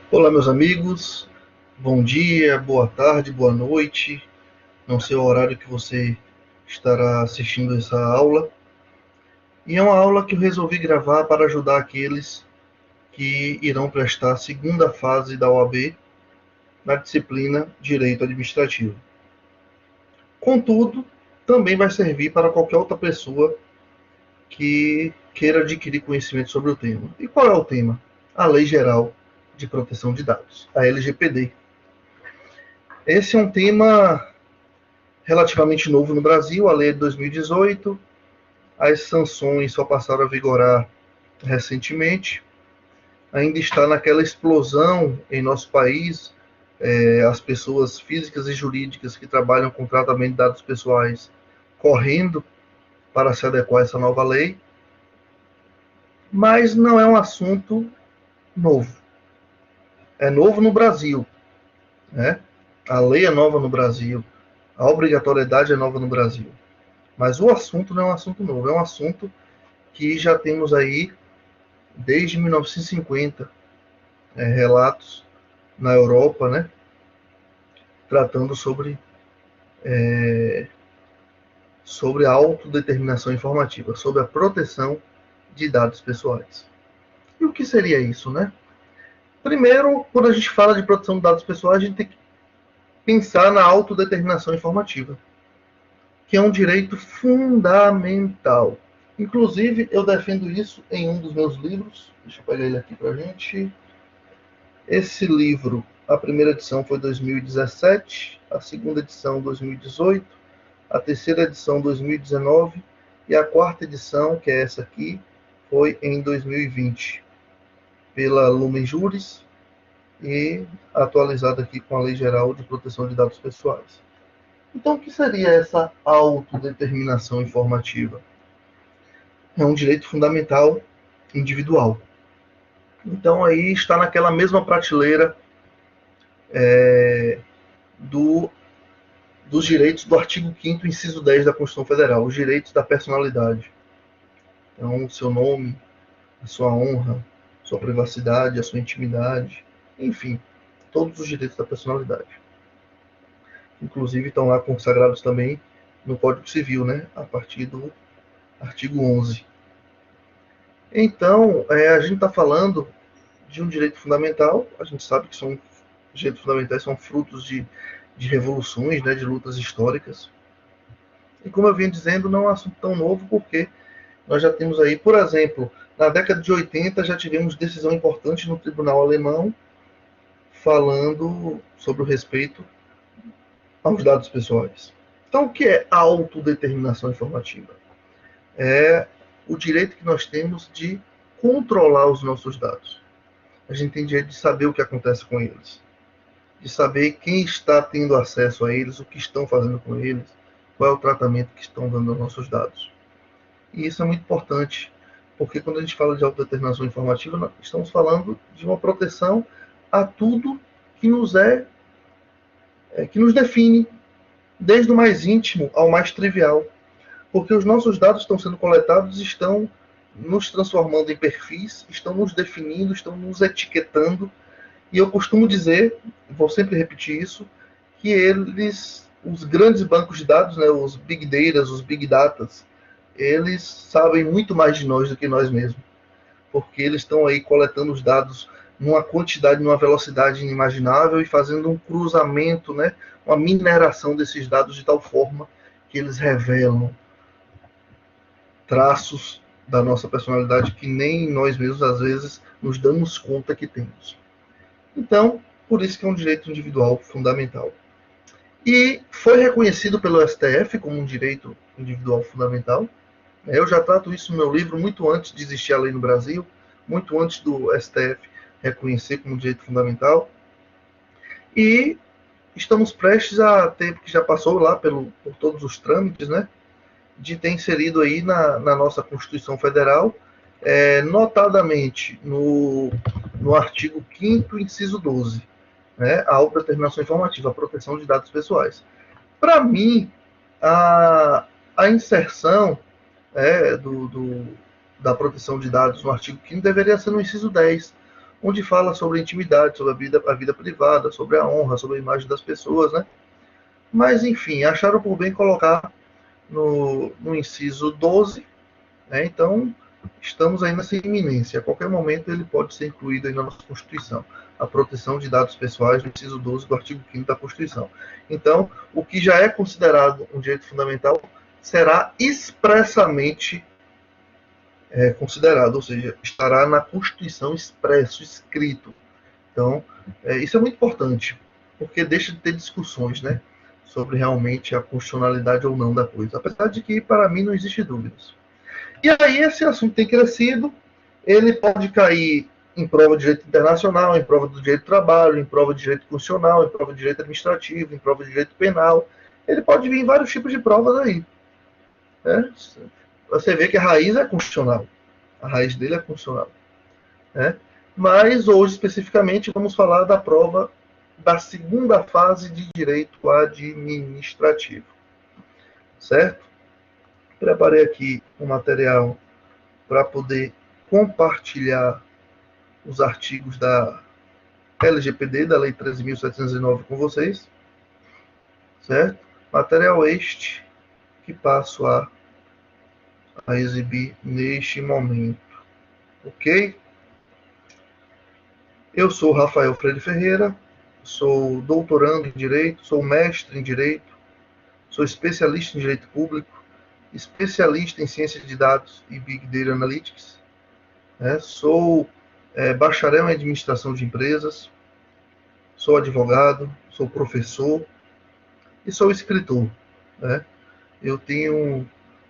Olá, meus amigos. Bom dia, boa tarde, boa noite. Não sei o horário que você estará assistindo essa aula. E é uma aula que eu resolvi gravar para ajudar aqueles que irão prestar a segunda fase da OAB na disciplina Direito Administrativo. Contudo, também vai servir para qualquer outra pessoa que queira adquirir conhecimento sobre o tema. E qual é o tema? A Lei Geral de Proteção de Dados, a LGPD. Esse é um tema relativamente novo no Brasil, a lei é de 2018, as sanções só passaram a vigorar recentemente, ainda está naquela explosão em nosso país, as pessoas físicas e jurídicas que trabalham com tratamento de dados pessoais correndo para se adequar a essa nova lei, mas não é um assunto novo. É novo no Brasil, né? A lei é nova no Brasil, a obrigatoriedade é nova no Brasil. Mas o assunto não é um assunto novo, é um assunto que já temos aí desde 1950 relatos na Europa, né, tratando sobre a autodeterminação informativa, sobre a proteção de dados pessoais. E o que seria isso, né? Primeiro, quando a gente fala de proteção de dados pessoais, a gente tem que pensar na autodeterminação informativa, que é um direito fundamental. Inclusive, eu defendo isso em um dos meus livros. Deixa eu pegar ele aqui para a gente. Esse livro, a primeira edição foi 2017, a segunda edição 2018, a terceira edição 2019 e a quarta edição, que é essa aqui, foi em 2020, pela Lumen Juris e atualizada aqui com a Lei Geral de Proteção de Dados Pessoais. Então, o que seria essa autodeterminação informativa? É um direito fundamental individual. Então, aí está naquela mesma prateleira do, dos direitos do artigo 5º, inciso 10 da Constituição Federal, os direitos da personalidade. Então, o seu nome, a sua honra, sua privacidade, a sua intimidade, enfim, todos os direitos da personalidade. Inclusive estão lá consagrados também no Código Civil, né, a partir do artigo 11. Então, a gente está falando de um direito fundamental, a gente sabe que são direitos fundamentais, são frutos de revoluções, né, de lutas históricas. E como eu vinha dizendo, não é um assunto tão novo, porque nós já temos aí, por exemplo, na década de 80 já tivemos decisão importante no tribunal alemão falando sobre o respeito aos dados pessoais. Então, o que é a autodeterminação informativa? É o direito que nós temos de controlar os nossos dados. A gente tem direito de saber o que acontece com eles, de saber quem está tendo acesso a eles, o que estão fazendo com eles, qual é o tratamento que estão dando aos nossos dados. E isso é muito importante, porque quando a gente fala de autodeterminação informativa, nós estamos falando de uma proteção a tudo que que nos define, desde o mais íntimo ao mais trivial. Porque os nossos dados estão sendo coletados, estão nos transformando em perfis, estão nos definindo, estão nos etiquetando. E eu costumo dizer, vou sempre repetir isso, que os grandes bancos de dados, né, os big data, os big datas, eles sabem muito mais de nós do que nós mesmos, porque eles estão aí coletando os dados numa quantidade, numa velocidade inimaginável e fazendo um cruzamento, né, uma mineração desses dados de tal forma que eles revelam traços da nossa personalidade que nem nós mesmos às vezes nos damos conta que temos. Então, por isso que é um direito individual fundamental. E foi reconhecido pelo STF como um direito individual fundamental. Eu já trato isso no meu livro muito antes de existir a lei no Brasil, muito antes do STF reconhecer como direito fundamental. E estamos prestes a ter, que já passou lá por todos os trâmites, né, de ter inserido aí na nossa Constituição Federal, notadamente no artigo 5º, inciso 12, né, a autodeterminação informativa, a proteção de dados pessoais. Para mim, a inserção da proteção de dados no artigo 5º deveria ser no inciso 10, onde fala sobre a intimidade, sobre a vida privada, sobre a honra, sobre a imagem das pessoas, né? Mas, enfim, acharam por bem colocar no inciso 12, né? Então, estamos aí nessa iminência. A qualquer momento ele pode ser incluído aí na nossa Constituição. A proteção de dados pessoais no inciso 12 do artigo 5º da Constituição. Então, o que já é considerado um direito fundamental será expressamente considerado, ou seja, estará na Constituição expresso, escrito. Então, isso é muito importante, porque deixa de ter discussões, né, sobre realmente a constitucionalidade ou não da coisa, apesar de que, para mim, não existe dúvidas. E aí, esse assunto tem crescido, ele pode cair em prova de direito internacional, em prova do direito do trabalho, em prova de direito constitucional, em prova de direito administrativo, em prova de direito penal. Ele pode vir em vários tipos de provas aí. Né? Você vê que a raiz é constitucional. A raiz dele é constitucional. Né? Mas hoje, especificamente, vamos falar da prova da segunda fase de direito administrativo. Certo? Preparei aqui um material para poder compartilhar os artigos da LGPD, da Lei 13.709, com vocês. Certo? Material este que passo a exibir neste momento. Ok? Eu sou Rafael Freire Ferreira, sou doutorando em Direito, sou mestre em Direito, sou especialista em Direito Público, especialista em Ciência de Dados e Big Data Analytics, sou bacharel em Administração de Empresas, sou advogado, sou professor e sou escritor. Né? Eu tenho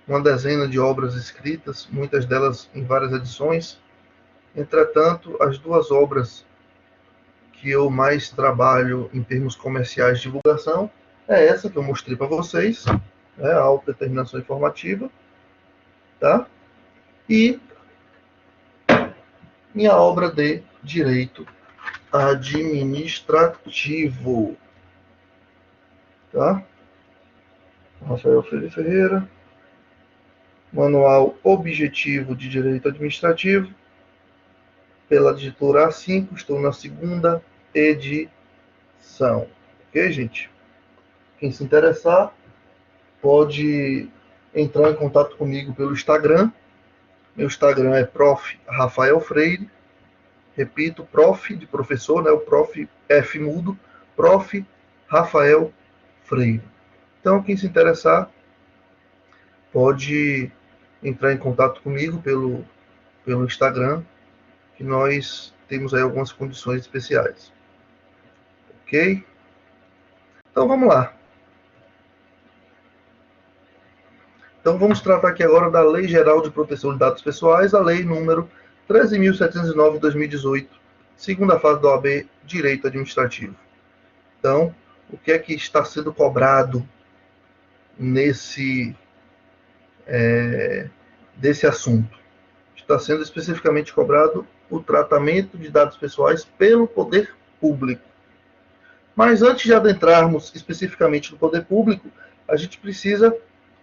uma dezena de obras escritas, muitas delas em várias edições. Entretanto, as duas obras que eu mais trabalho em termos comerciais de divulgação é essa que eu mostrei para vocês, a autodeterminação informativa, tá? E minha obra de direito administrativo, tá? Rafael Freire Ferreira, Manual Objetivo de Direito Administrativo, pela editora A5, estou na segunda edição. Ok, gente? Quem se interessar, pode entrar em contato comigo pelo Instagram. Meu Instagram é Prof. Rafael Freire. Repito, Prof. de professor, né? O Prof. F mudo, Prof. Rafael Freire. Então, quem se interessar, pode entrar em contato comigo pelo Instagram, que nós temos aí algumas condições especiais. Ok? Então, vamos lá. Então, vamos tratar aqui agora da Lei Geral de Proteção de Dados Pessoais, a Lei número 13.709 de 2018, segunda fase da OAB, Direito Administrativo. Então, o que é que está sendo cobrado desse assunto? Está sendo especificamente cobrado o tratamento de dados pessoais pelo poder público. Mas antes de adentrarmos especificamente no poder público, a gente precisa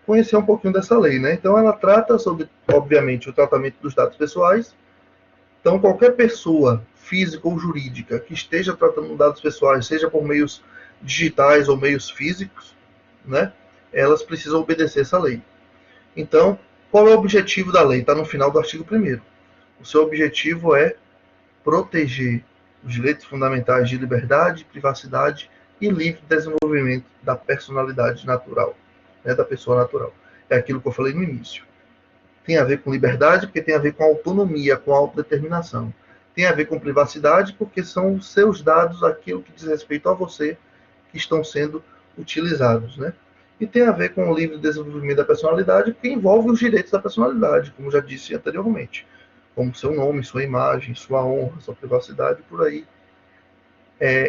conhecer um pouquinho dessa lei, né? Então, ela trata sobre, obviamente, o tratamento dos dados pessoais. Então, qualquer pessoa física ou jurídica que esteja tratando dados pessoais, seja por meios digitais ou meios físicos, né? Elas precisam obedecer essa lei. Então, qual é o objetivo da lei? Está no final do artigo 1º. O seu objetivo é proteger os direitos fundamentais de liberdade, privacidade e livre desenvolvimento da personalidade natural, né, da pessoa natural. É aquilo que eu falei no início. Tem a ver com liberdade, porque tem a ver com autonomia, com autodeterminação. Tem a ver com privacidade, porque são os seus dados, aquilo que diz respeito a você, que estão sendo utilizados, né? E tem a ver com o livre desenvolvimento da personalidade, porque envolve os direitos da personalidade, como já disse anteriormente, como seu nome, sua imagem, sua honra, sua privacidade, por aí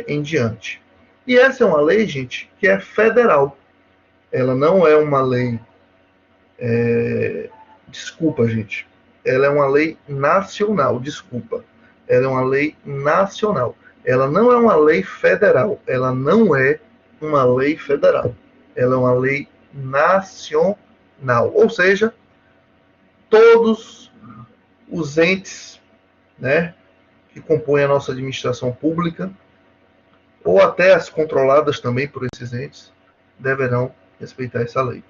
em diante. E essa é uma lei, gente, que é federal. Ela não é uma lei... Desculpa, gente. Ela é uma lei nacional, desculpa. Ela é uma lei nacional. Ela não é uma lei federal. Ela não é uma lei federal. Ela é uma lei nacional. Ou seja, todos os entes, né, que compõem a nossa administração pública, ou até as controladas também por esses entes, deverão respeitar essa lei.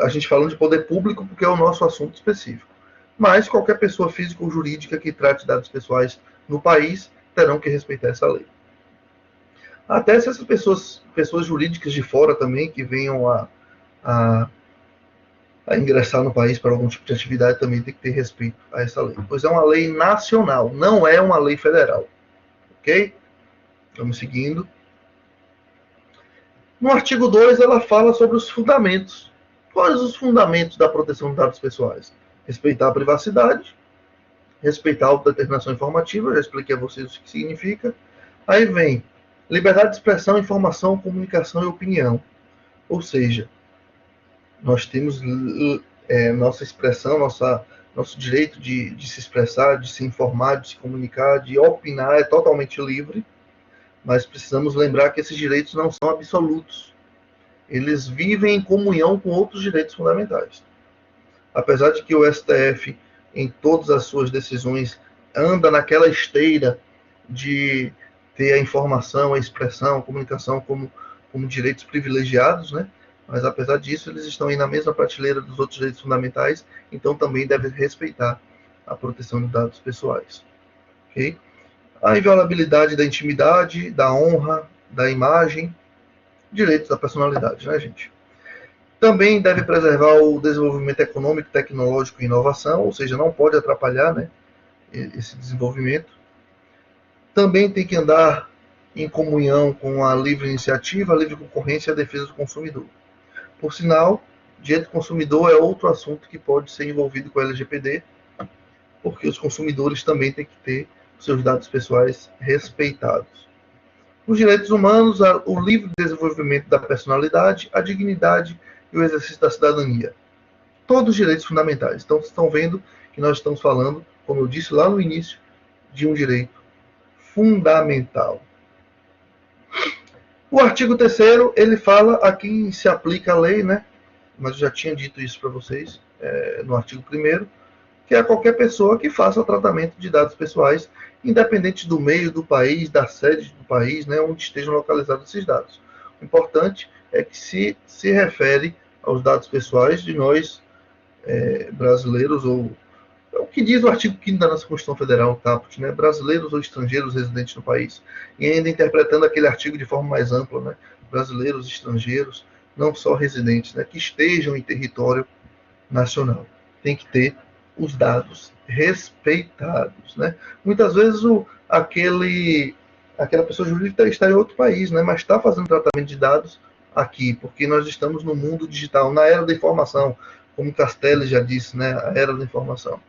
A gente falando de poder público porque é o nosso assunto específico. Mas qualquer pessoa física ou jurídica que trate dados pessoais no país terão que respeitar essa lei. Até se essas pessoas jurídicas de fora também, que venham a ingressar no país para algum tipo de atividade, também tem que ter respeito a essa lei. Pois é uma lei nacional, não é uma lei federal. Ok? Vamos seguindo. No artigo 2, ela fala sobre os fundamentos. Quais os fundamentos da proteção de dados pessoais? Respeitar a privacidade, respeitar a autodeterminação informativa, já expliquei a vocês o que significa. Aí vem liberdade de expressão, informação, comunicação e opinião. Ou seja, nós temos nossa expressão, nosso direito de se expressar, de se informar, de se comunicar, de opinar é totalmente livre, mas precisamos lembrar que esses direitos não são absolutos. Eles vivem em comunhão com outros direitos fundamentais. Apesar de que o STF, em todas as suas decisões, anda naquela esteira de ter a informação, a expressão, a comunicação como direitos privilegiados, né? Mas apesar disso, eles estão aí na mesma prateleira dos outros direitos fundamentais, então também devem respeitar a proteção de dados pessoais. Okay? A inviolabilidade da intimidade, da honra, da imagem, direitos da personalidade, né, gente? Também deve preservar o desenvolvimento econômico, tecnológico e inovação, ou seja, não pode atrapalhar, né, esse desenvolvimento. Também tem que andar em comunhão com a livre iniciativa, a livre concorrência e a defesa do consumidor. Por sinal, direito do consumidor é outro assunto que pode ser envolvido com a LGPD, porque os consumidores também têm que ter seus dados pessoais respeitados. Os direitos humanos, o livre desenvolvimento da personalidade, a dignidade e o exercício da cidadania. Todos os direitos fundamentais. Então, vocês estão vendo que nós estamos falando, como eu disse lá no início, de um direito fundamental. O artigo 3º, ele fala a quem se aplica a lei, né? Mas eu já tinha dito isso para vocês no artigo 1º, que é qualquer pessoa que faça tratamento de dados pessoais, independente do meio do país, da sede do país, né, onde estejam localizados esses dados. O importante é que se refere aos dados pessoais de nós, brasileiros, ou o que diz o artigo 5º da nossa Constituição Federal, caput, né, brasileiros ou estrangeiros residentes no país, e ainda interpretando aquele artigo de forma mais ampla, né, brasileiros, estrangeiros, não só residentes, né, que estejam em território nacional. Tem que ter os dados respeitados, né? Muitas vezes aquela pessoa jurídica está em outro país, né? Mas está fazendo tratamento de dados aqui, porque nós estamos no mundo digital, na era da informação, como Castelli já disse, né? A era da informação.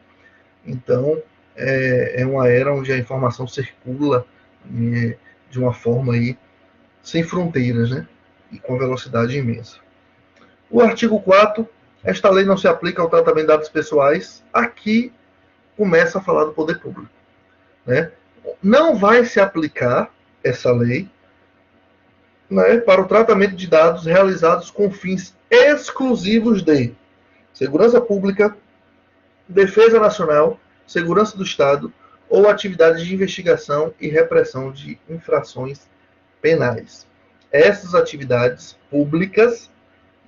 Então, é uma era onde a informação circula de uma forma aí sem fronteiras, né? E com velocidade imensa. O artigo 4º, esta lei não se aplica ao tratamento de dados pessoais. Aqui começa a falar do poder público, né? Não vai se aplicar essa lei, né, para o tratamento de dados realizados com fins exclusivos de segurança pública, defesa nacional, segurança do Estado ou atividades de investigação e repressão de infrações penais. Essas atividades públicas,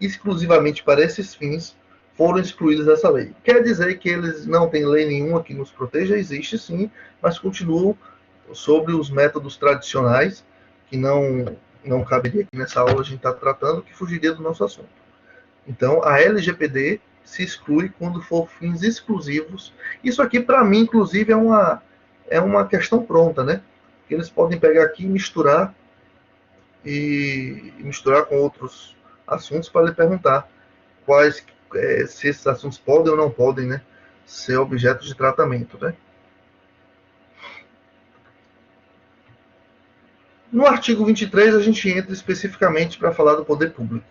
exclusivamente para esses fins, foram excluídos dessa lei. Quer dizer que eles não têm lei nenhuma que nos proteja? Existe sim, mas continuam sobre os métodos tradicionais, que não caberia aqui nessa aula a gente estar tratando, que fugiria do nosso assunto. Então, a LGPD se exclui quando for fins exclusivos. Isso aqui, para mim, inclusive, é uma questão pronta, né? Que eles podem pegar aqui e misturar com outros assuntos para lhe perguntar se esses assuntos podem ou não podem, né, ser objeto de tratamento, né? No artigo 23, a gente entra especificamente para falar do poder público.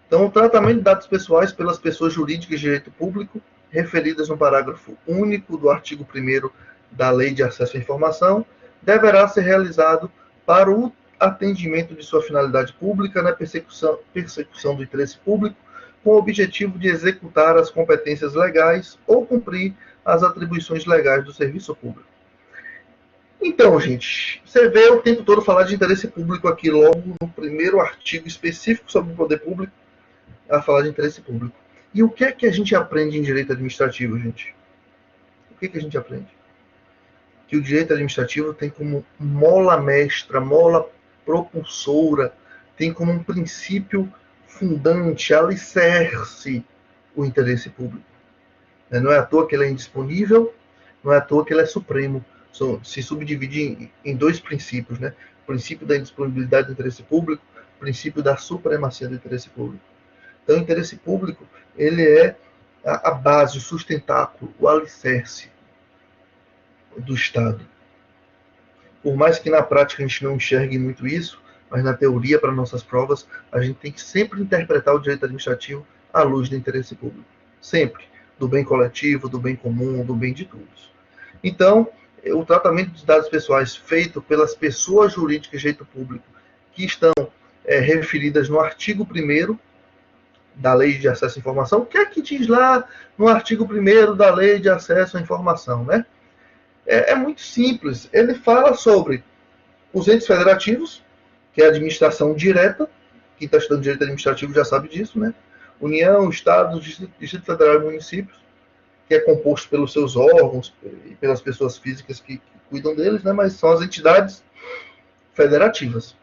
Então, o tratamento de dados pessoais pelas pessoas jurídicas de direito público, referidas no parágrafo único do artigo 1º da Lei de Acesso à Informação, deverá ser realizado para o atendimento de sua finalidade pública na persecução do interesse público, com o objetivo de executar as competências legais ou cumprir as atribuições legais do serviço público. Então, gente, você vê o tempo todo falar de interesse público aqui, logo no primeiro artigo específico sobre o poder público, a falar de interesse público. E o que é que a gente aprende em direito administrativo, gente? O que é que a gente aprende? Que o direito administrativo tem como mola mestra, mola propulsora, tem como um princípio fundante, alicerce, o interesse público. Não é à toa que ele é indisponível, não é à toa que ele é supremo. Se subdivide em dois princípios, né? O princípio da indisponibilidade do interesse público, o princípio da supremacia do interesse público. Então, o interesse público, ele é a base, o sustentáculo, o alicerce do Estado. Por mais que na prática a gente não enxergue muito isso, mas na teoria, para nossas provas, a gente tem que sempre interpretar o direito administrativo à luz do interesse público. Sempre. Do bem coletivo, do bem comum, do bem de todos. Então, o tratamento de dados pessoais feito pelas pessoas jurídicas de direito público que estão referidas no artigo 1º da Lei de Acesso à Informação. O que é que diz lá no artigo 1º da Lei de Acesso à Informação, né? É muito simples. Ele fala sobre os entes federativos, que é a administração direta. Quem está estudando direito administrativo já sabe disso, né? União, Estados, Distrito Federal e municípios, que é composto pelos seus órgãos e pelas pessoas físicas que cuidam deles, né? Mas são as entidades federativas.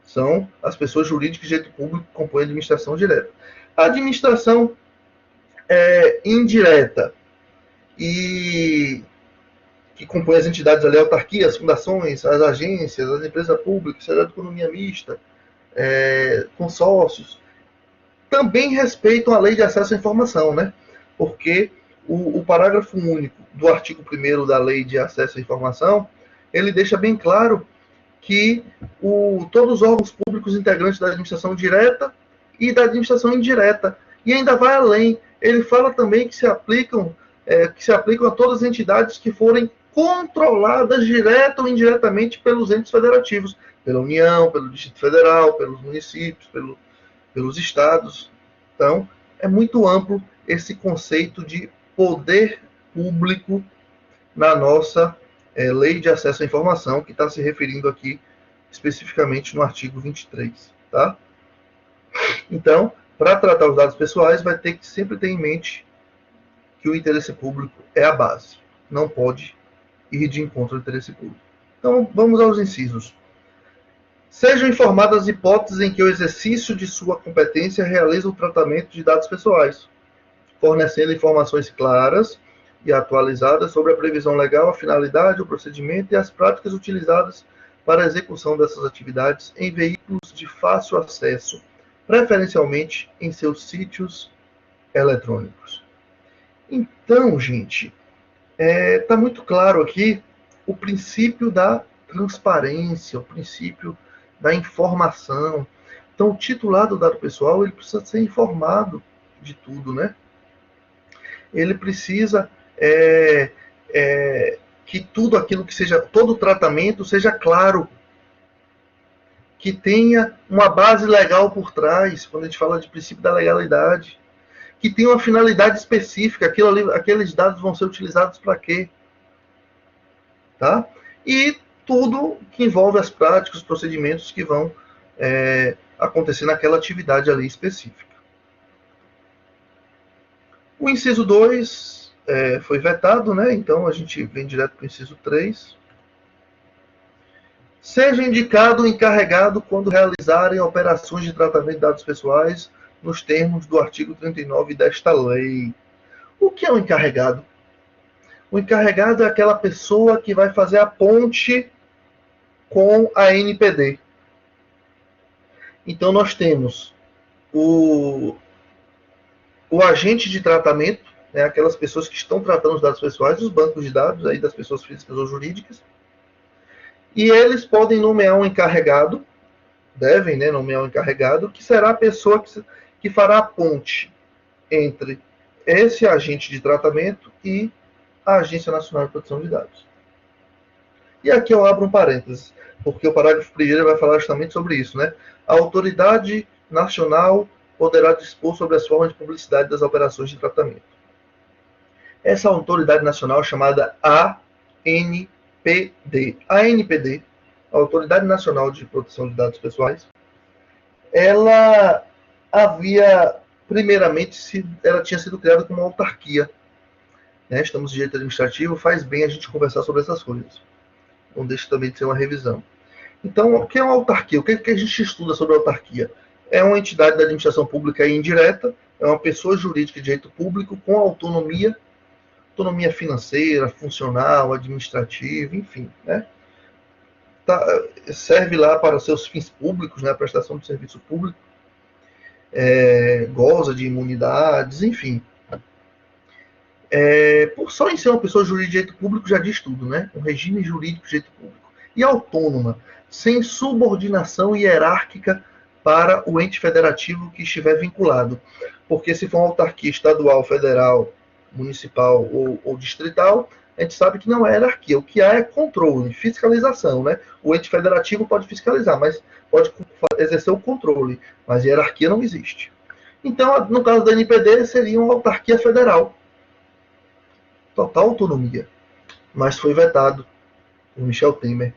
São as pessoas jurídicas de direito público que compõem a administração direta. A administração indireta e que compõe as entidades ali, autarquias, fundações, as agências, as empresas públicas, a economia mista, consórcios, também respeitam a Lei de Acesso à Informação, né? Porque o parágrafo único do artigo 1º da Lei de Acesso à Informação, ele deixa bem claro que todos os órgãos públicos integrantes da administração direta e da administração indireta, e ainda vai além, ele fala também que se aplicam a todas as entidades que forem controladas direta ou indiretamente pelos entes federativos, pela União, pelo Distrito Federal, pelos municípios, pelos estados. Então, é muito amplo esse conceito de poder público na nossa Lei de Acesso à Informação, que está se referindo aqui especificamente no artigo 23. Tá? Então, para tratar os dados pessoais, vai ter que sempre ter em mente que o interesse público é a base. Não pode ir de encontro ao interesse público. Então, vamos aos incisos. Sejam informadas as hipóteses em que o exercício de sua competência realiza o tratamento de dados pessoais, fornecendo informações claras e atualizadas sobre a previsão legal, a finalidade, o procedimento e as práticas utilizadas para a execução dessas atividades em veículos de fácil acesso, preferencialmente em seus sítios eletrônicos. Então, gente, está muito claro aqui o princípio da transparência, o princípio da informação. Então, o titular do dado pessoal, ele precisa ser informado de tudo, né? Ele precisa que tudo aquilo que seja, todo o tratamento seja claro, que tenha uma base legal por trás, quando a gente fala de princípio da legalidade, que tenha uma finalidade específica, aqueles dados vão ser utilizados para quê? Tá? E tudo que envolve as práticas, os procedimentos que vão acontecer naquela atividade ali específica. O inciso 2 foi vetado, né? Então a gente vem direto para o inciso 3. Seja indicado o encarregado quando realizarem operações de tratamento de dados pessoais nos termos do artigo 39 desta lei. O que é o encarregado? O encarregado é aquela pessoa que vai fazer a ponte com a NPD. Então nós temos o agente de tratamento, né, aquelas pessoas que estão tratando os dados pessoais, os bancos de dados aí das pessoas físicas ou jurídicas, e eles podem nomear um encarregado, devem, né, nomear um encarregado, que será a pessoa que fará a ponte entre esse agente de tratamento e a Agência Nacional de Proteção de Dados. E aqui eu abro um parênteses, porque o parágrafo 1º vai falar justamente sobre isso, né? A autoridade nacional poderá dispor sobre as formas de publicidade das operações de tratamento. Essa autoridade nacional é chamada ANP, A ANPD, a Autoridade Nacional de Proteção de Dados Pessoais, ela havia, primeiramente, ela tinha sido criada como uma autarquia. Né? Estamos de direito administrativo, faz bem a gente conversar sobre essas coisas. Não deixa também de ser uma revisão. Então, o que é uma autarquia? O que a gente estuda sobre a autarquia? É uma entidade da administração pública indireta, é uma pessoa jurídica de direito público com autonomia financeira, funcional, administrativa, enfim, né? Serve lá para os seus fins públicos, né? A prestação de serviço público, goza de imunidades, enfim. Por só em ser uma pessoa jurídica de direito público já diz tudo, né? Um regime jurídico de direito público. E autônoma, sem subordinação hierárquica para o ente federativo que estiver vinculado. Porque se for uma autarquia estadual, federal, municipal ou distrital, a gente sabe que não é hierarquia. O que há é controle, fiscalização, né? O ente federativo pode fiscalizar, mas pode exercer o controle, mas hierarquia não existe. Então, no caso da NPD, seria uma autarquia federal. Total autonomia. Mas foi vetado por Michel Temer.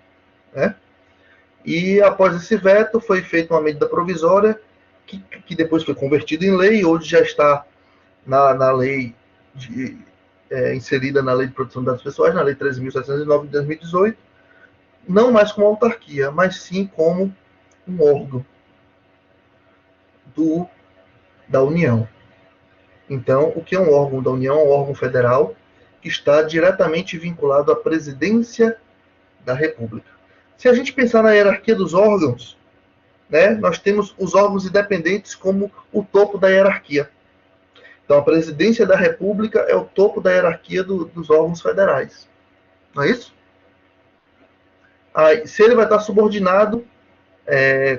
Né? E após esse veto, foi feita uma medida provisória que depois foi convertida em lei, hoje já está na lei inserida na Lei de Proteção de Dados Pessoais, na Lei 13.709 de 2018, não mais como autarquia, mas sim como um órgão da União. Então, o que é um órgão da União? É um órgão federal que está diretamente vinculado à presidência da República. Se a gente pensar na hierarquia dos órgãos, né, nós temos os órgãos independentes como o topo da hierarquia. Então, a presidência da República é o topo da hierarquia dos órgãos federais. Não é isso? Aí, se ele vai estar subordinado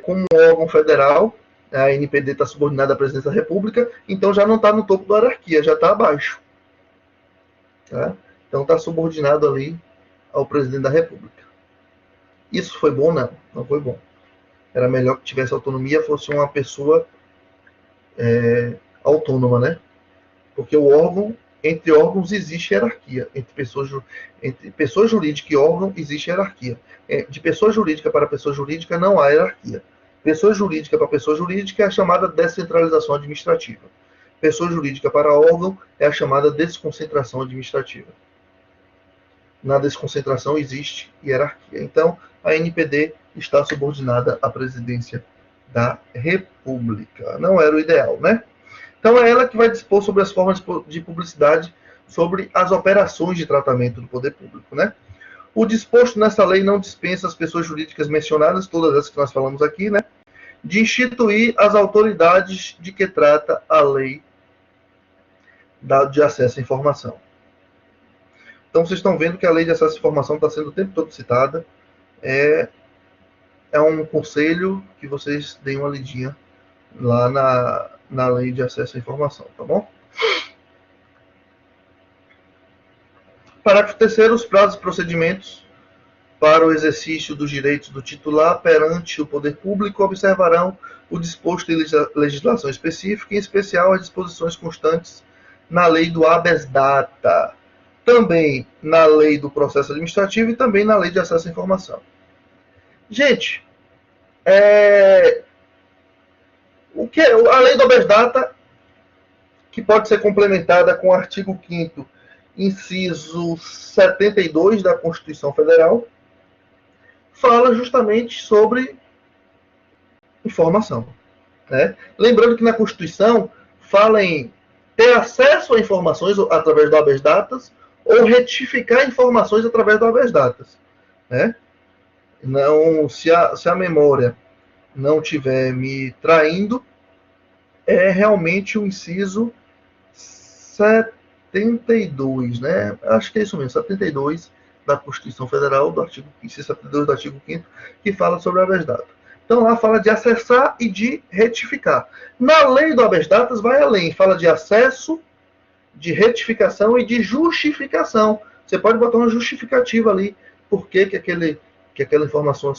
como um órgão federal, a NPD está subordinada à presidência da República, então já não está no topo da hierarquia, já está abaixo. Tá? Então está subordinado ali ao presidente da República. Isso foi bom? Não, não foi bom. Era melhor que tivesse autonomia, fosse uma pessoa autônoma, né? Porque o órgão, entre órgãos existe hierarquia. Entre pessoa jurídica e órgão existe hierarquia. De pessoa jurídica para pessoa jurídica não há hierarquia. Pessoa jurídica para pessoa jurídica é a chamada descentralização administrativa. Pessoa jurídica para órgão é a chamada desconcentração administrativa. Na desconcentração existe hierarquia. Então, a NPD está subordinada à presidência da República. Não era o ideal, né? Então, é ela que vai dispor sobre as formas de publicidade, sobre as operações de tratamento do poder público, né? O disposto nessa lei não dispensa as pessoas jurídicas mencionadas, todas as que nós falamos aqui, né? De instituir as autoridades de que trata a lei de acesso à informação. Então, vocês estão vendo que a lei de acesso à informação está sendo o tempo todo citada. É um conselho que vocês deem uma lidinha lá na lei de acesso à informação, tá bom? Parágrafo 3º, os prazos e procedimentos para o exercício dos direitos do titular perante o poder público observarão o disposto em legislação específica, em especial as disposições constantes na lei do habeas data, também na lei do processo administrativo e também na lei de acesso à informação. Gente, a lei do habeas data, que pode ser complementada com o artigo 5º, inciso 72 da Constituição Federal, fala justamente sobre informação. Né? Lembrando que na Constituição fala em ter acesso a informações através do habeas datas ou retificar informações através do habeas datas. Né? Não, se a memória não estiver me traindo, é realmente o inciso 72, né? Acho que é isso mesmo, 72 da Constituição Federal, do artigo 72 do artigo 5º, que fala sobre o habeas data. Então lá fala de acessar e de retificar. Na lei do habeas data vai além, fala de acesso, de retificação e de justificação. Você pode botar uma justificativa ali, por que aquela informação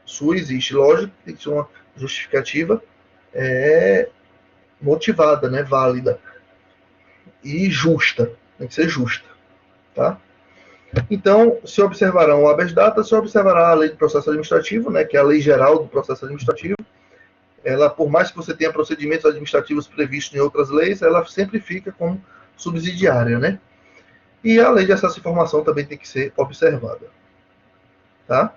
sua existe. Lógico, tem que ser uma justificativa motivada, né, válida e justa. Tem que ser justa, tá? Então, se observarão o habeas data, se observará a lei do processo administrativo, né, que é a lei geral do processo administrativo. Ela, por mais que você tenha procedimentos administrativos previstos em outras leis, ela sempre fica como subsidiária, né? E a lei de acesso à informação também tem que ser observada. Tá?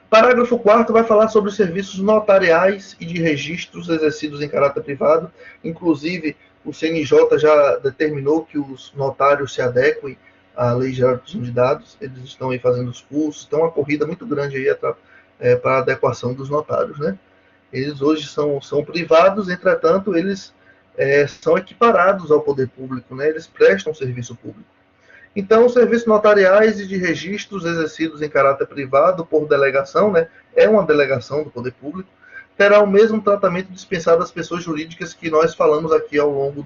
Parágrafo 4º vai falar sobre os serviços notariais e de registros exercidos em caráter privado. Inclusive, o CNJ já determinou que os notários se adequem à Lei Geral de Proteção de Dados. Eles estão aí fazendo os cursos, tem uma corrida muito grande aí para a adequação dos notários, né? Eles hoje são privados, entretanto, eles são equiparados ao poder público, né? Eles prestam serviço público. Então, os serviços notariais e de registros exercidos em caráter privado por delegação, né, é uma delegação do poder público, terá o mesmo tratamento dispensado às pessoas jurídicas que nós falamos aqui ao longo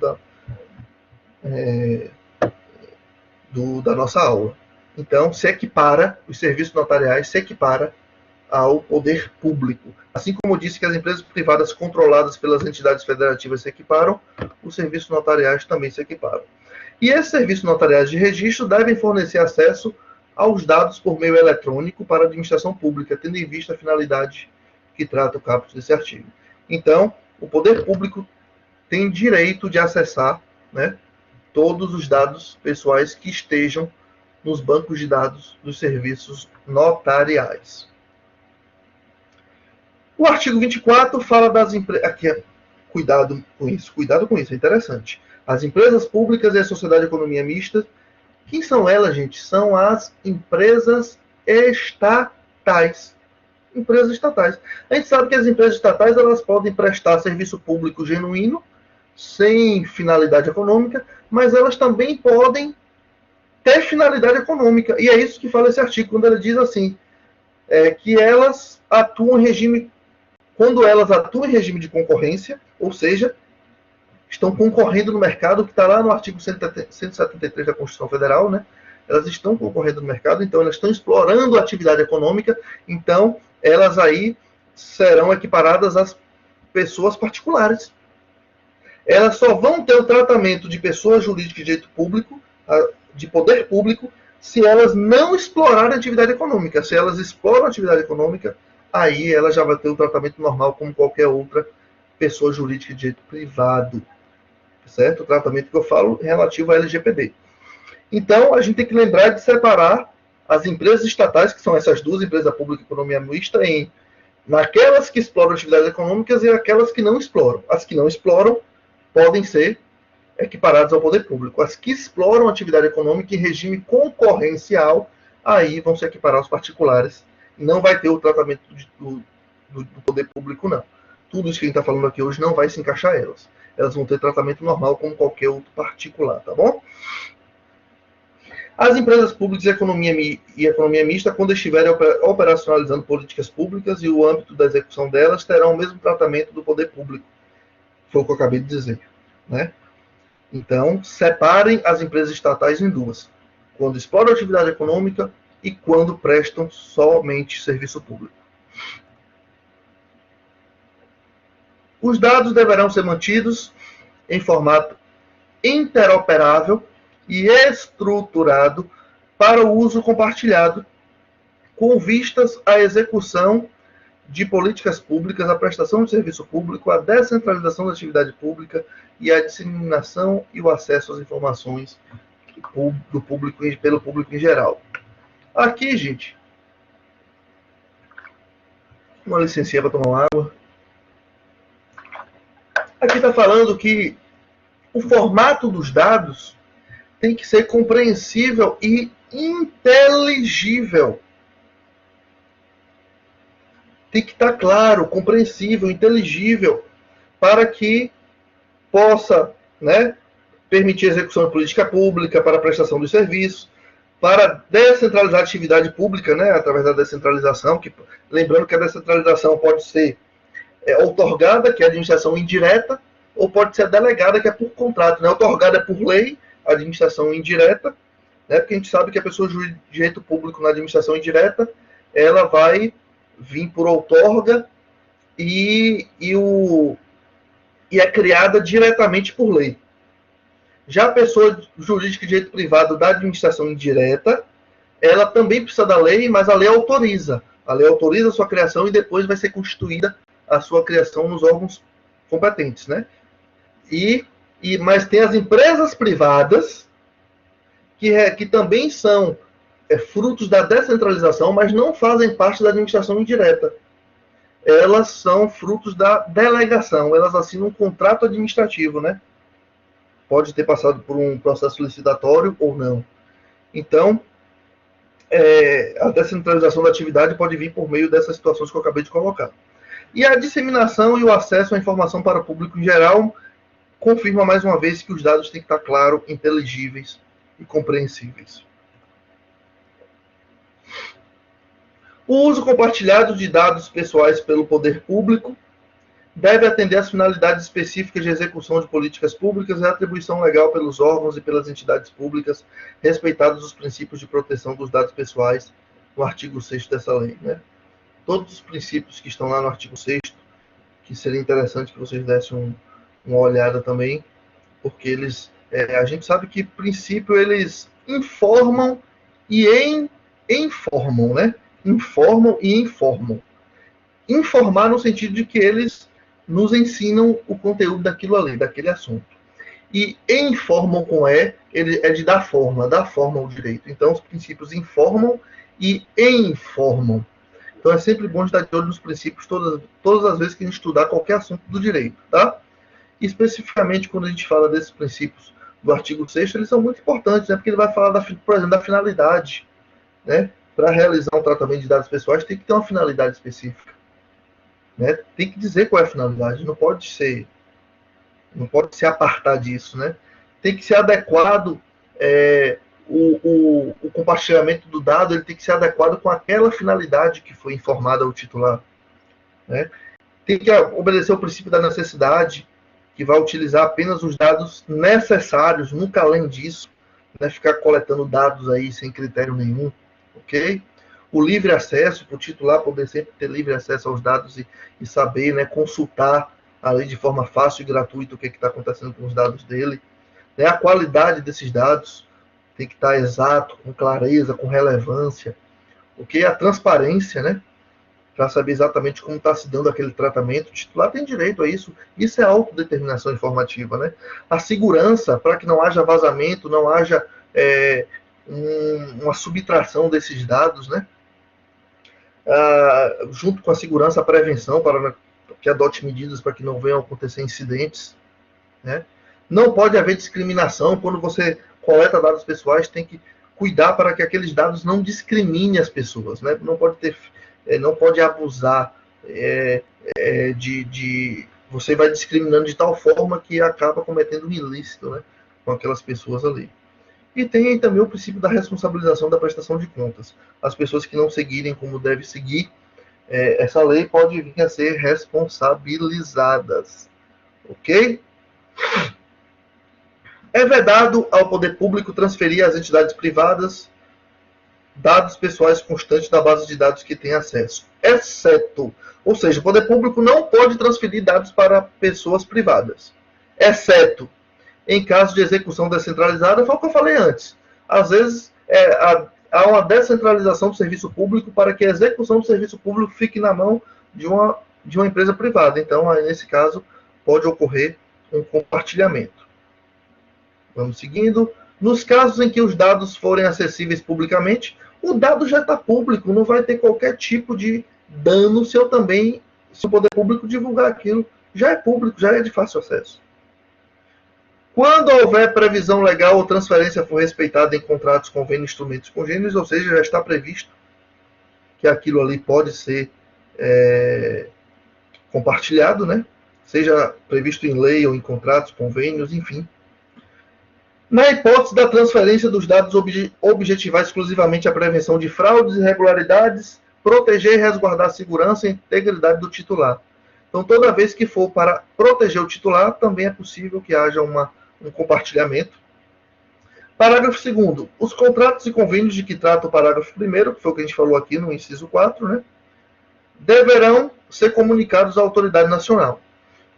da nossa aula. Então, se equipara, os serviços notariais se equipara ao poder público. Assim como disse que as empresas privadas controladas pelas entidades federativas se equiparam, os serviços notariais também se equiparam. E esses serviços notariais de registro devem fornecer acesso aos dados por meio eletrônico para a administração pública, tendo em vista a finalidade que trata o caput desse artigo. Então, o poder público tem direito de acessar, né, todos os dados pessoais que estejam nos bancos de dados dos serviços notariais. O artigo 24 fala das empresas. Aqui cuidado com isso, é interessante. As empresas públicas e a sociedade de economia mista, quem são elas, gente? São as empresas estatais. Empresas estatais. A gente sabe que as empresas estatais elas podem prestar serviço público genuíno, sem finalidade econômica, mas elas também podem ter finalidade econômica. E é isso que fala esse artigo, quando ele diz assim, que elas atuam em regime, quando elas atuam em regime de concorrência, ou seja, estão concorrendo no mercado, que está lá no artigo 173 da Constituição Federal, né? Elas estão concorrendo no mercado, então elas estão explorando a atividade econômica, então elas aí serão equiparadas às pessoas particulares. Elas só vão ter o tratamento de pessoa jurídica de direito público, de poder público, se elas não explorarem a atividade econômica. Se elas exploram a atividade econômica, aí ela já vai ter o tratamento normal como qualquer outra pessoa jurídica de direito privado. Certo? O tratamento que eu falo relativo à LGPD. Então, a gente tem que lembrar de separar as empresas estatais, que são essas duas, empresa pública e economia mista, naquelas que exploram atividades econômicas e aquelas que não exploram. As que não exploram podem ser equiparadas ao poder público. As que exploram atividade econômica em regime concorrencial, aí vão se equiparar aos particulares. Não vai ter o tratamento do poder público, não. Tudo isso que a gente está falando aqui hoje não vai se encaixar a elas. Elas vão ter tratamento normal como qualquer outro particular, tá bom? As empresas públicas e economia mista, quando estiverem operacionalizando políticas públicas e o âmbito da execução delas, terão o mesmo tratamento do poder público. Foi o que eu acabei de dizer, né? Então, separem as empresas estatais em duas. Quando exploram atividade econômica e quando prestam somente serviço público. Os dados deverão ser mantidos em formato interoperável e estruturado para o uso compartilhado, com vistas à execução de políticas públicas, à prestação de serviço público, à descentralização da atividade pública e à disseminação e o acesso às informações do público, pelo público em geral. Aqui, gente, uma licencinha para tomar uma água. Aqui está falando que o formato dos dados tem que ser compreensível e inteligível. Tem que estar claro, compreensível, inteligível, para que possa, né, permitir a execução de política pública, para a prestação dos serviços, para descentralizar a atividade pública, né, através da descentralização, lembrando que a descentralização pode ser outorgada, que é a administração indireta, ou pode ser delegada, que é por contrato. Né? Outorgada é por lei, a administração indireta, né? Porque a gente sabe que a pessoa de direito público na administração indireta, ela vai vir por outorga e é criada diretamente por lei. Já a pessoa jurídica de direito privado da administração indireta, ela também precisa da lei, mas a lei autoriza. A lei autoriza a sua criação e depois vai ser constituída a sua criação nos órgãos competentes, né? Mas tem as empresas privadas que também são frutos da descentralização, mas não fazem parte da administração indireta. Elas são frutos da delegação, elas assinam um contrato administrativo, né? Pode ter passado por um processo licitatório ou não. Então, a descentralização da atividade pode vir por meio dessas situações que eu acabei de colocar. E a disseminação e o acesso à informação para o público em geral confirma mais uma vez que os dados têm que estar claros, inteligíveis e compreensíveis. O uso compartilhado de dados pessoais pelo poder público deve atender às finalidades específicas de execução de políticas públicas e atribuição legal pelos órgãos e pelas entidades públicas, respeitados os princípios de proteção dos dados pessoais no artigo 6º dessa lei, né? Todos os princípios que estão lá no artigo 6º, que seria interessante que vocês dessem uma olhada também, porque a gente sabe que princípio eles informam e informam, né? Informam e informam. Informar no sentido de que eles nos ensinam o conteúdo daquilo ali, daquele assunto. E informam com ele é de dar forma ao direito. Então, os princípios informam e informam. Então, é sempre bom estar de olho nos princípios todas as vezes que a gente estudar qualquer assunto do direito, tá? E, especificamente, quando a gente fala desses princípios do artigo 6º, eles são muito importantes, né? Porque ele vai falar, por exemplo, da finalidade, né? Para realizar um tratamento de dados pessoais, tem que ter uma finalidade específica. Né? Tem que dizer qual é a finalidade, não pode se apartar disso, né? Tem que ser adequado, o compartilhamento do dado ele tem que ser adequado com aquela finalidade que foi informada ao titular, né? Tem que obedecer o princípio da necessidade, que vai utilizar apenas os dados necessários, nunca além disso, né? Ficar coletando dados aí sem critério nenhum, ok? O livre acesso, para o titular poder sempre ter livre acesso aos dados e saber, né, consultar ali de forma fácil e gratuita o que está acontecendo com os dados dele. Né? A qualidade desses dados tem que estar exato, com clareza, com relevância. Okay? A transparência, né, para saber exatamente como está se dando aquele tratamento. O titular tem direito a isso. Isso é autodeterminação informativa. Né? A segurança, para que não haja vazamento, não haja uma subtração desses dados, né? Junto com a segurança, a prevenção, para que adote medidas para que não venham a acontecer incidentes. Né? Não pode haver discriminação. Quando você coleta dados pessoais, tem que cuidar para que aqueles dados não discriminem as pessoas. Né? Não pode abusar você vai discriminando de tal forma que acaba cometendo um ilícito, né, com aquelas pessoas ali. E tem também o princípio da responsabilização da prestação de contas. As pessoas que não seguirem como deve seguir essa lei podem vir a ser responsabilizadas. Ok? É vedado ao poder público transferir às entidades privadas dados pessoais constantes da base de dados que tem acesso, exceto, ou seja, o poder público não pode transferir dados para pessoas privadas, exceto em caso de execução descentralizada. Foi o que eu falei antes. Às vezes, há uma descentralização do serviço público para que a execução do serviço público fique na mão de uma empresa privada. Então, aí, nesse caso, pode ocorrer um compartilhamento. Vamos seguindo. Nos casos em que os dados forem acessíveis publicamente, o dado já está público, não vai ter qualquer tipo de dano se o poder público divulgar aquilo. Já é público, já é de fácil acesso. Quando houver previsão legal ou transferência for respeitada em contratos, convênios, instrumentos congêneres, ou seja, já está previsto que aquilo ali pode ser compartilhado, né? Seja previsto em lei ou em contratos, convênios, enfim. Na hipótese da transferência dos dados objetivar exclusivamente a prevenção de fraudes e irregularidades, proteger e resguardar a segurança e integridade do titular. Então, toda vez que for para proteger o titular, também é possível que haja um compartilhamento. Parágrafo 2º. Os contratos e convênios de que trata o parágrafo 1º, que foi o que a gente falou aqui no inciso 4, né, deverão ser comunicados à autoridade nacional.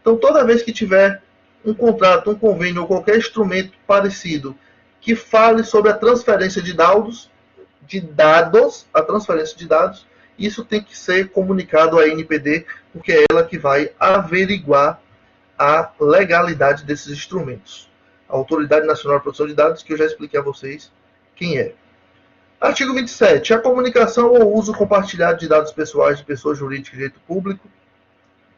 Então, toda vez que tiver um contrato, um convênio ou qualquer instrumento parecido que fale sobre a transferência de dados, a transferência de dados, isso tem que ser comunicado à ANPD, porque é ela que vai averiguar a legalidade desses instrumentos. A Autoridade Nacional de Proteção de Dados, que eu já expliquei a vocês quem é. Artigo 27. A comunicação ou uso compartilhado de dados pessoais de pessoa jurídica de direito público,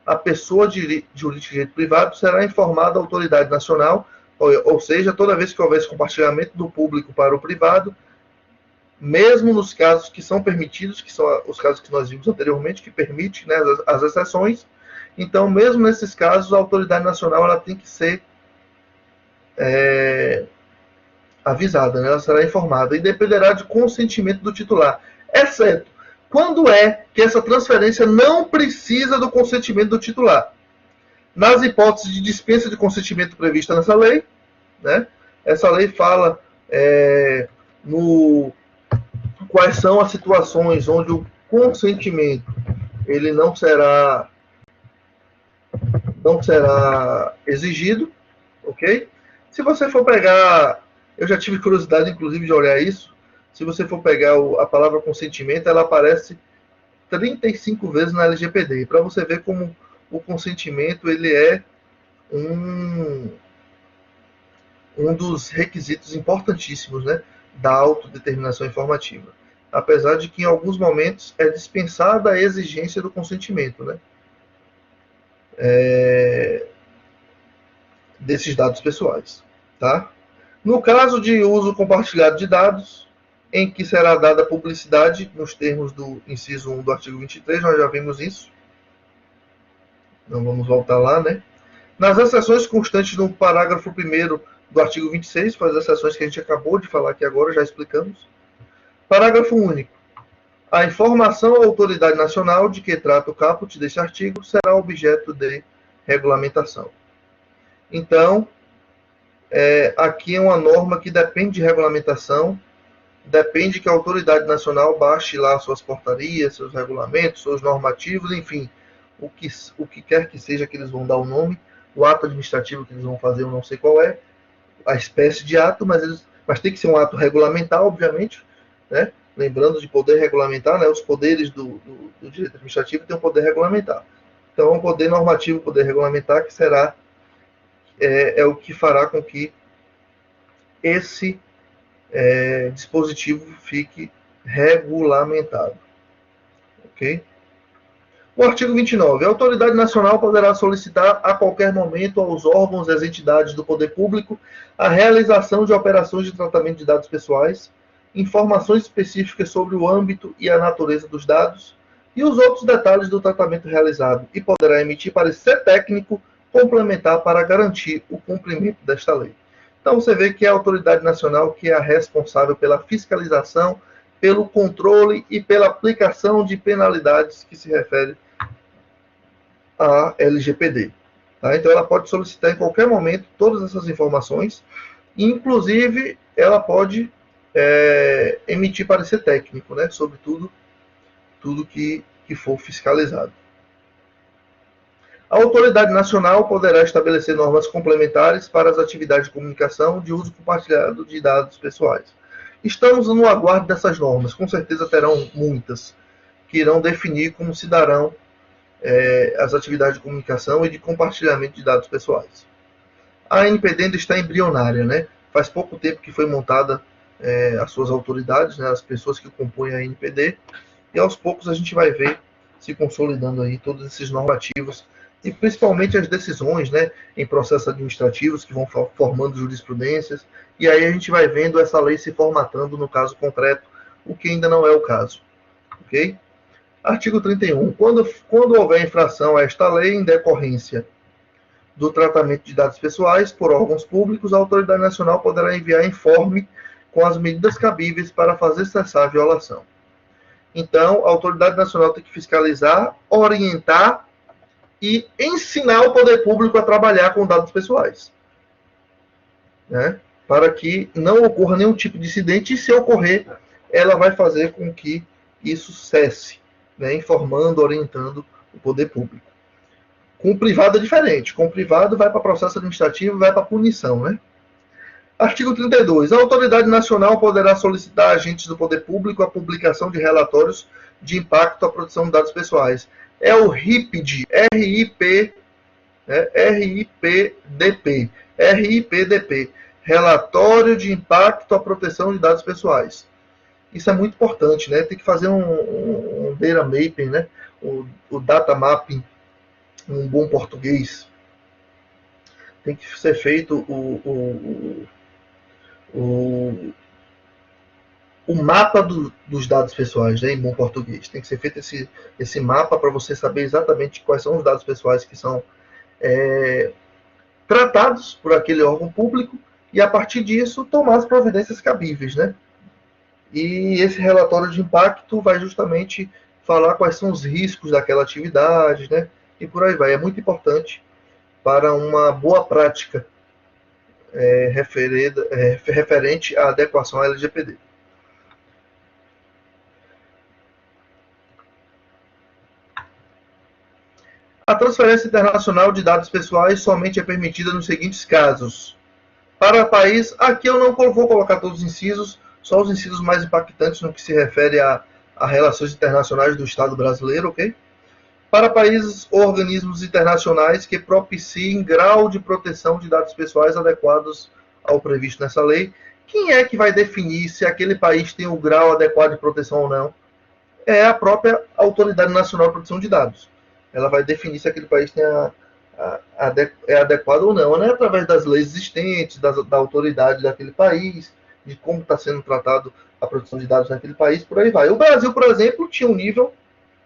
a pessoa jurídica de direito privado será informada à autoridade nacional, ou seja, toda vez que houver esse compartilhamento do público para o privado, mesmo nos casos que são permitidos, que são os casos que nós vimos anteriormente, que permite, né, as exceções. Então, mesmo nesses casos, a autoridade nacional ela tem que ser avisada, né? Ela será informada e dependerá de consentimento do titular, exceto quando é que essa transferência não precisa do consentimento do titular. Nas hipóteses de dispensa de consentimento prevista nessa lei, né? Essa lei fala quais são as situações onde o consentimento ele não será exigido, ok? Se você for pegar, eu já tive curiosidade, inclusive, de olhar isso. Se você for pegar a palavra consentimento, ela aparece 35 vezes na LGPD. Para você ver como o consentimento ele é um dos requisitos importantíssimos, né, da autodeterminação informativa. Apesar de que, em alguns momentos, é dispensada a exigência do consentimento, né, desses dados pessoais. Tá? No caso de uso compartilhado de dados, em que será dada publicidade, nos termos do inciso 1 do artigo 23, nós já vimos isso. Não vamos voltar lá, né? Nas exceções constantes no parágrafo 1º do artigo 26, foi as exceções que a gente acabou de falar aqui agora, já explicamos. Parágrafo único. A informação à autoridade nacional de que trata o caput deste artigo será objeto de regulamentação. Então, aqui é uma norma que depende de regulamentação, depende que a autoridade nacional baixe lá suas portarias, seus regulamentos, seus normativos, enfim, o que quer que seja que eles vão dar o nome, o ato administrativo que eles vão fazer, eu não sei qual é, a espécie de ato, mas tem que ser um ato regulamentar, obviamente, né? Lembrando de poder regulamentar, né? Os poderes do direito administrativo têm o poder regulamentar. Então, o poder normativo, o poder regulamentar, que será o que fará com que esse dispositivo fique regulamentado. Ok? O artigo 29. A autoridade nacional poderá solicitar a qualquer momento aos órgãos e às entidades do poder público a realização de operações de tratamento de dados pessoais, informações específicas sobre o âmbito e a natureza dos dados e os outros detalhes do tratamento realizado, e poderá emitir parecer técnico complementar para garantir o cumprimento desta lei. Então você vê que é a autoridade nacional que é a responsável pela fiscalização, pelo controle e pela aplicação de penalidades que se refere à LGPD. Tá? Então ela pode solicitar em qualquer momento todas essas informações, inclusive ela pode emitir parecer técnico, né, sobre tudo que for fiscalizado. A autoridade nacional poderá estabelecer normas complementares para as atividades de comunicação de uso compartilhado de dados pessoais. Estamos no aguardo dessas normas, com certeza terão muitas, que irão definir como se darão as atividades de comunicação e de compartilhamento de dados pessoais. A ANPD ainda está embrionária, né? Faz pouco tempo que foi montada as suas autoridades, né? As pessoas que compõem a ANPD, e aos poucos a gente vai ver se consolidando aí todos esses normativos, e principalmente as decisões, né, em processos administrativos que vão formando jurisprudências, e aí a gente vai vendo essa lei se formatando no caso concreto, o que ainda não é o caso. Ok? Artigo 31. Quando houver infração a esta lei em decorrência do tratamento de dados pessoais por órgãos públicos, a autoridade nacional poderá enviar informe com as medidas cabíveis para fazer cessar a violação. Então, a autoridade nacional tem que fiscalizar, orientar e ensinar o poder público a trabalhar com dados pessoais, né? Para que não ocorra nenhum tipo de incidente, e se ocorrer, ela vai fazer com que isso cesse, né? Informando, orientando o poder público. Com o privado é diferente. Com o privado vai para processo administrativo, vai para punição, né? Artigo 32. A autoridade nacional poderá solicitar a agentes do poder público a publicação de relatórios de impacto à proteção de dados pessoais. É o RIPD, RIPDP, Relatório de Impacto à Proteção de Dados Pessoais. Isso é muito importante, né? Tem que fazer um data mapping, né? O data mapping, um bom português. Tem que ser feito o mapa dos dados pessoais, né, em bom português. Tem que ser feito esse mapa para você saber exatamente quais são os dados pessoais que são tratados por aquele órgão público e, a partir disso, tomar as providências cabíveis, né? E esse relatório de impacto vai justamente falar quais são os riscos daquela atividade, né? E por aí vai. É muito importante para uma boa prática referente à adequação à LGPD. A transferência internacional de dados pessoais somente é permitida nos seguintes casos. Para o país, aqui eu não vou colocar todos os incisos, só os incisos mais impactantes no que se refere a relações internacionais do Estado brasileiro, ok? Para países ou organismos internacionais que propiciem grau de proteção de dados pessoais adequados ao previsto nessa lei. Quem é que vai definir se aquele país tem o grau adequado de proteção ou não? É a própria Autoridade Nacional de Proteção de Dados. Ela vai definir se aquele país tem é adequado ou não, né? Através das leis existentes, da autoridade daquele país, de como está sendo tratado a proteção de dados naquele país, por aí vai. O Brasil, por exemplo, tinha um nível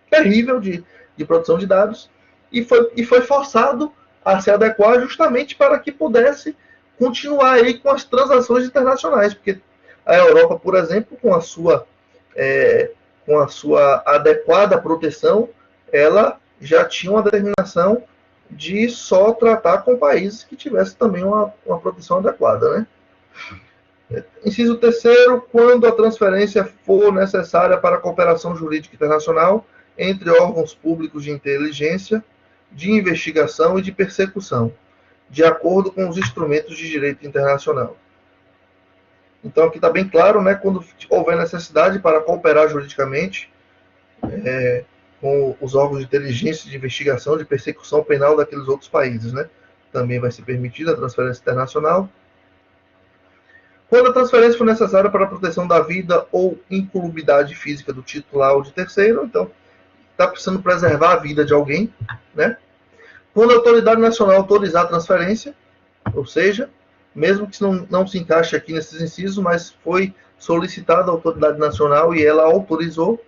terrível de produção de dados e foi forçado a se adequar justamente para que pudesse continuar aí com as transações internacionais, porque a Europa, por exemplo, com a sua adequada proteção, ela já tinha uma determinação de só tratar com países que tivessem também uma proteção adequada, né? Inciso terceiro, quando a transferência for necessária para a cooperação jurídica internacional entre órgãos públicos de inteligência, de investigação e de persecução, de acordo com os instrumentos de direito internacional. Então aqui está bem claro, né, quando houver necessidade para cooperar juridicamente com os órgãos de inteligência, de investigação, de persecução penal daqueles outros países, né? Também vai ser permitida a transferência internacional. Quando a transferência for necessária para a proteção da vida ou incolumidade física do titular ou de terceiro, então está precisando preservar a vida de alguém, né? Quando a autoridade nacional autorizar a transferência, ou seja, mesmo que não se encaixe aqui nesses incisos, mas foi solicitada a autoridade nacional e ela autorizou.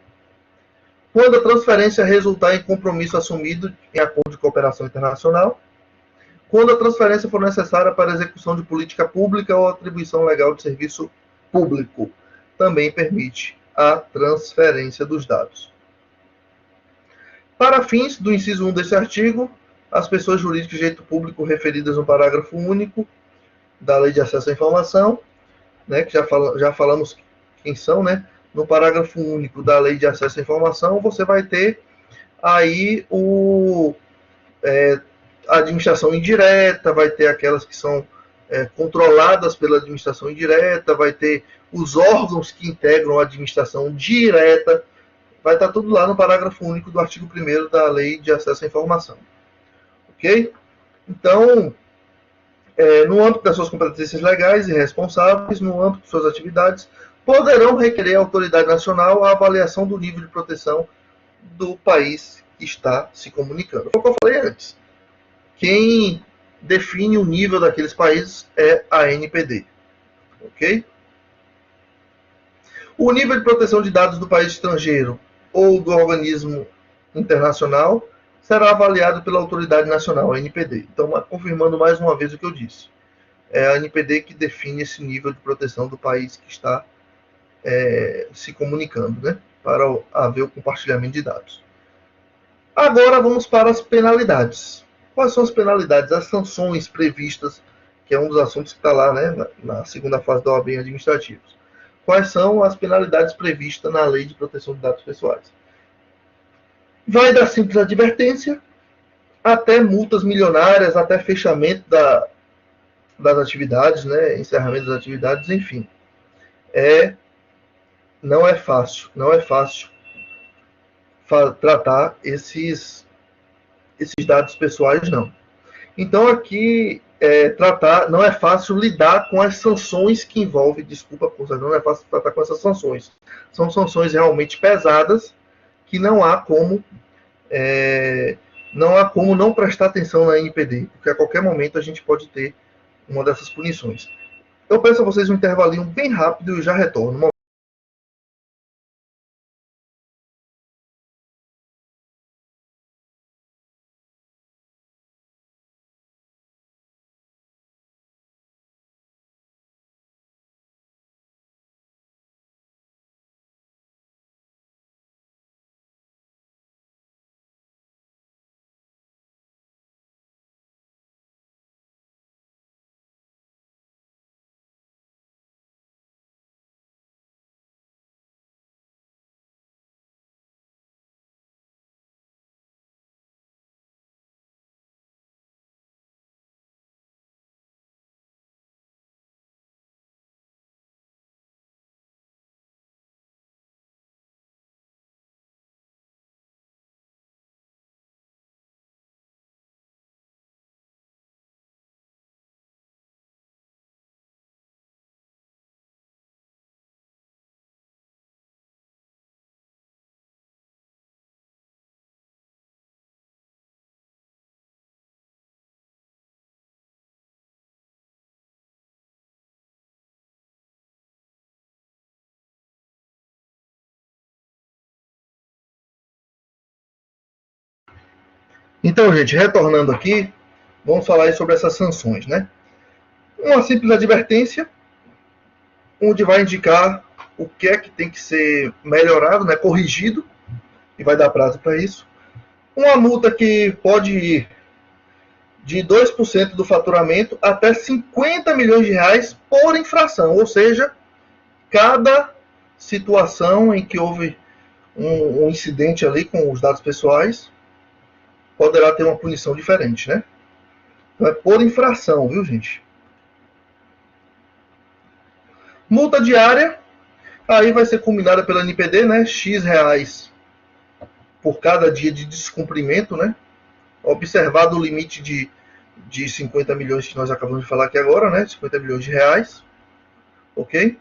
Quando a transferência resultar em compromisso assumido em acordo de cooperação internacional. Quando a transferência for necessária para a execução de política pública ou atribuição legal de serviço público. Também permite a transferência dos dados. Para fins do inciso 1 desse artigo, as pessoas jurídicas de direito público referidas no parágrafo único da Lei de Acesso à Informação, né, que já falamos quem são, né? No parágrafo único da Lei de Acesso à Informação, você vai ter aí a administração indireta, vai ter aquelas que são controladas pela administração indireta, vai ter os órgãos que integram a administração direta, vai estar tudo lá no parágrafo único do artigo 1º da Lei de Acesso à Informação. Ok? Então, no âmbito das suas competências legais e responsáveis, no âmbito de suas atividades, poderão requerer à autoridade nacional a avaliação do nível de proteção do país que está se comunicando. Foi o que eu falei antes. Quem define o nível daqueles países é a ANPD. Ok? O nível de proteção de dados do país estrangeiro ou do organismo internacional será avaliado pela autoridade nacional, a ANPD. Então, confirmando mais uma vez o que eu disse. É a ANPD que define esse nível de proteção do país que está se comunicando, né? Para haver o compartilhamento de dados. Agora vamos para as penalidades. Quais são as penalidades, as sanções previstas, que é um dos assuntos que está lá, né, na segunda fase da OAB em administrativos. Quais são as penalidades previstas na Lei de Proteção de Dados Pessoais? Vai da simples advertência até multas milionárias, até fechamento das atividades, né, encerramento das atividades, enfim. Não é fácil, não é fácil tratar esses dados pessoais, não. Então aqui tratar, não é fácil lidar com as sanções que envolvem, desculpa, não é fácil tratar com essas sanções. São sanções realmente pesadas que não há como não prestar atenção na NPD, porque a qualquer momento a gente pode ter uma dessas punições. Eu peço a vocês um intervalinho bem rápido e já retorno. Então, gente, retornando aqui, vamos falar sobre essas sanções, né? Uma simples advertência, onde vai indicar o que é que tem que ser melhorado, né, corrigido, e vai dar prazo para isso. Uma multa que pode ir de 2% do faturamento até 50 milhões de reais por infração, ou seja, cada situação em que houve um incidente ali com os dados pessoais poderá ter uma punição diferente, né? Então é por infração, viu, gente? Multa diária, aí vai ser combinada pela NPD, né? X reais por cada dia de descumprimento, né? Observado o limite de 50 milhões que nós acabamos de falar aqui agora, né? 50 milhões de reais, ok?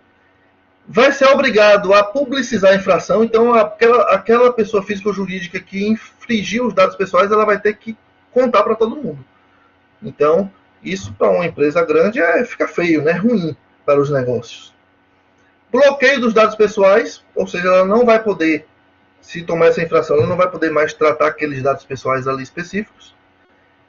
Vai ser obrigado a publicizar a infração, então aquela pessoa física ou jurídica que infringiu os dados pessoais, ela vai ter que contar para todo mundo. Então, isso para uma empresa grande fica feio, né? Ruim para os negócios. Bloqueio dos dados pessoais, ou seja, ela não vai poder, se tomar essa infração, ela não vai poder mais tratar aqueles dados pessoais ali específicos.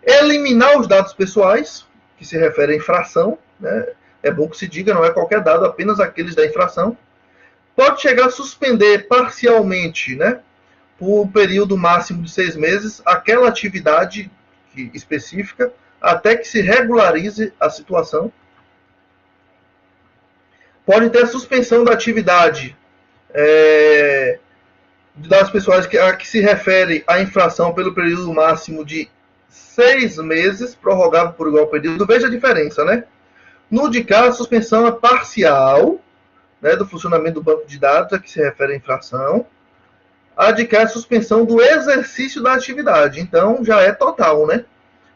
Eliminar os dados pessoais, que se refere à infração, né? É bom que se diga, não é qualquer dado, apenas aqueles da infração. Pode chegar a suspender parcialmente, né, por um período máximo de 6 meses, aquela atividade específica, até que se regularize a situação. Pode ter a suspensão da atividade das pessoas a que se refere à infração pelo período máximo de 6 meses, prorrogável por igual período. Veja a diferença, né? No de cá, a suspensão é parcial, né, do funcionamento do banco de dados, a que se refere à infração. A de cá é a suspensão do exercício da atividade, então já é total, né?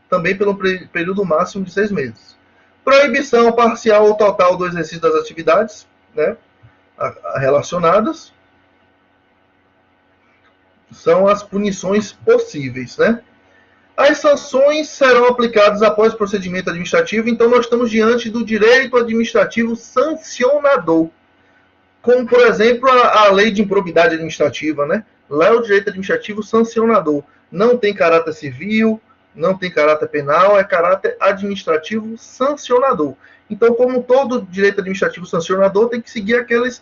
Também pelo período máximo de 6 meses. Proibição parcial ou total do exercício das atividades, né, relacionadas. São as punições possíveis, né? As sanções serão aplicadas após o procedimento administrativo, então nós estamos diante do direito administrativo sancionador, como, por exemplo, a lei de improbidade administrativa, né? Lá é o direito administrativo sancionador. Não tem caráter civil, não tem caráter penal, é caráter administrativo sancionador. Então, como todo direito administrativo sancionador, tem que seguir aqueles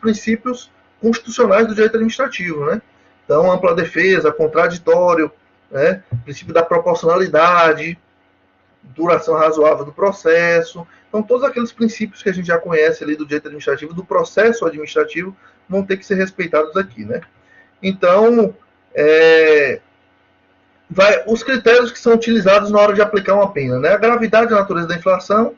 princípios constitucionais do direito administrativo, né? Então, ampla defesa, contraditório, né? Princípio da proporcionalidade, duração razoável do processo. Então, todos aqueles princípios que a gente já conhece ali do direito administrativo, do processo administrativo, vão ter que ser respeitados aqui, né? Então, os critérios que são utilizados na hora de aplicar uma pena, né? A gravidade e a natureza da infração,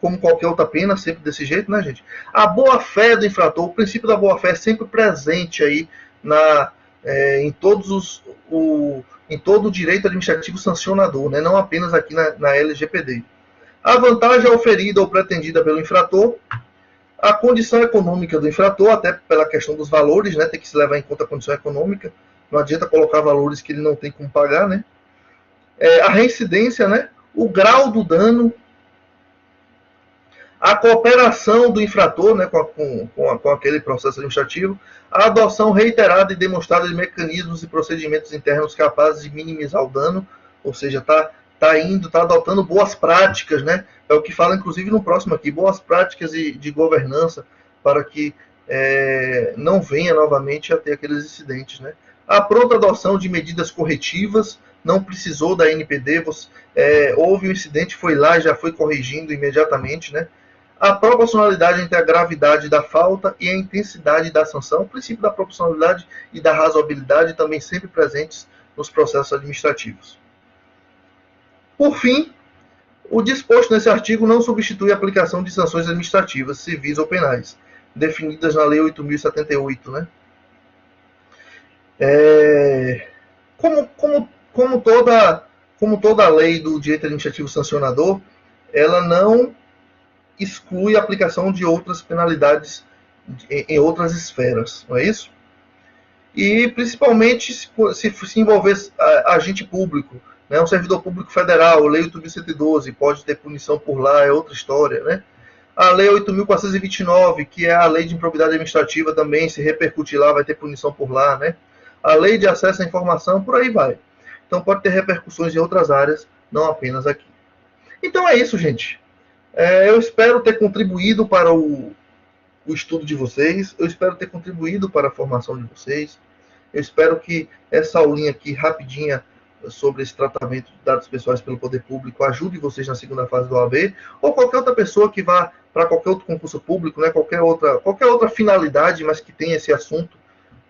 como qualquer outra pena, sempre desse jeito, né, gente? A boa-fé do infrator, o princípio da boa-fé é sempre presente aí em em todo o direito administrativo sancionador, né? Não apenas aqui na LGPD. A vantagem oferida ou pretendida pelo infrator, a condição econômica do infrator, até pela questão dos valores, né? Tem que se levar em conta a condição econômica. Não adianta colocar valores que ele não tem como pagar, né? A reincidência, né? O grau do dano, a cooperação do infrator, né, com aquele processo administrativo, a adoção reiterada e demonstrada de mecanismos e procedimentos internos capazes de minimizar o dano, ou seja, está adotando boas práticas, né? É o que fala, inclusive, no próximo aqui, boas práticas de governança para que não venha novamente a ter aqueles incidentes, né? A pronta adoção de medidas corretivas, não precisou da NPD, houve um incidente, foi lá, já foi corrigindo imediatamente, né? A proporcionalidade entre a gravidade da falta e a intensidade da sanção, o princípio da proporcionalidade e da razoabilidade também sempre presentes nos processos administrativos. Por fim, o disposto nesse artigo não substitui a aplicação de sanções administrativas, civis ou penais, definidas na Lei 8.078, né? Como toda lei do direito administrativo sancionador, ela não exclui a aplicação de outras penalidades em outras esferas, não é isso? E principalmente se envolver agente público, né, um servidor público federal, Lei 8.112, pode ter punição por lá, é outra história, né? A Lei 8.429, que é a Lei de Improbidade Administrativa também, se repercutir lá, vai ter punição por lá, né? A Lei de Acesso à Informação, por aí vai. Então pode ter repercussões em outras áreas, não apenas aqui. Então é isso, gente. Eu espero ter contribuído para o estudo de vocês, eu espero ter contribuído para a formação de vocês, eu espero que essa aulinha aqui, rapidinha, sobre esse tratamento de dados pessoais pelo poder público, ajude vocês na segunda fase do OAB, ou qualquer outra pessoa que vá para qualquer outro concurso público, né, qualquer outra finalidade, mas que tenha esse assunto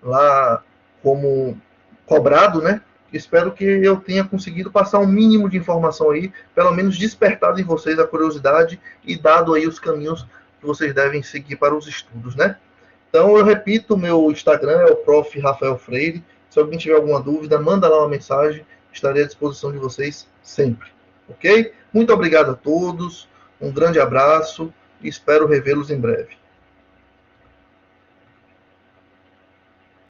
lá como cobrado, né? Espero que eu tenha conseguido passar um mínimo de informação aí, pelo menos despertado em vocês a curiosidade e dado aí os caminhos que vocês devem seguir para os estudos, né? Então, eu repito, meu Instagram é o Prof. Rafael Freire. Se alguém tiver alguma dúvida, manda lá uma mensagem. Estarei à disposição de vocês sempre, ok? Muito obrigado a todos, um grande abraço e espero revê-los em breve.